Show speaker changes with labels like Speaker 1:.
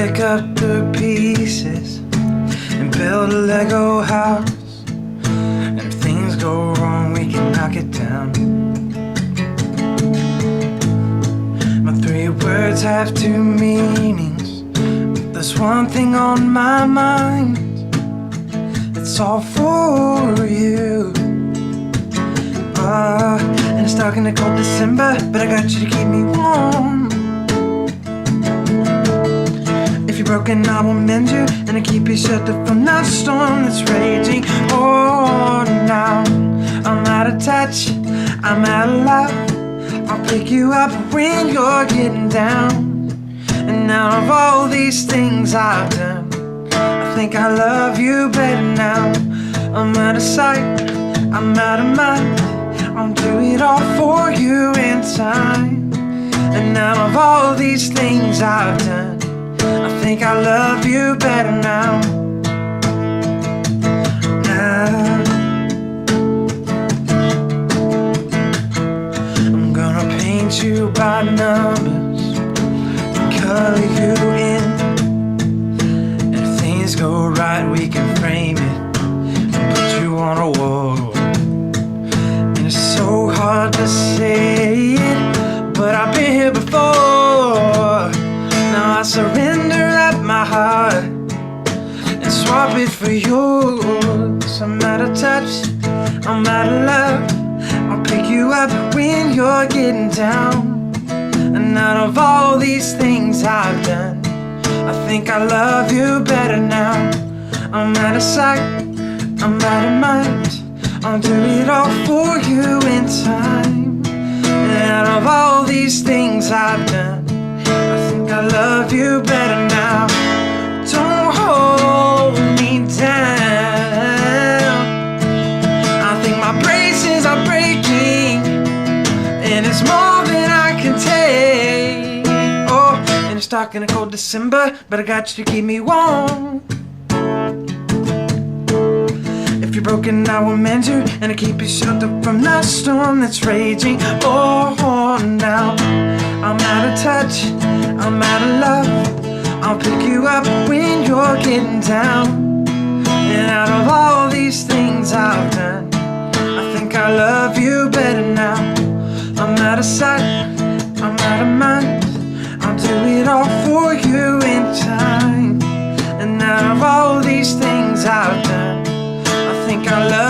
Speaker 1: pick up the pieces and build a Lego house. And if things go wrong, we can knock it down. My 3 words have 2 meanings, but there's one thing on my mind. It's all for you. And it's dark in the cold December, but I got you to keep me warm. If you're broken, I will mend you, and I keep you sheltered from that storm that's raging. Oh, now I'm out of touch, I'm out of love. I'll pick you up when you're getting down. And out of all these things I've done, I think I love you better now. I'm out of sight, I'm out of mind. I'll do it all for you in time. And out of all these things I've done, I think I love you better now. Now I'm gonna paint you by numbers and color you in. And if things go right, we can frame it and put you on a wall. It's so hard to say it, but I've been here before. Now I surrender up my heart and swap it for yours. I'm out of touch, I'm out of love. I'll pick you up when you're getting down. And out of all these things I've done, I think I love you better now. I'm out of sight, I'm out of mind. I'll do it all for you in time. And out of all these things I've done, I think I love you better now. Don't hold me down. I think my braces are breaking, and it's more than I can take. Oh, and it's dark in a cold December, but I got you to keep me warm. If you're broken, I will mend you, and I keep you sheltered from the storm that's raging. Oh, now I'm out of touch, I'm out of love. I'll pick you up when you're getting down. And out of all these things I've done, I think I love you better now. I'm out of sight, I'm out of mind. I'll do it all for you in time. And out of all these things I've done, I think I love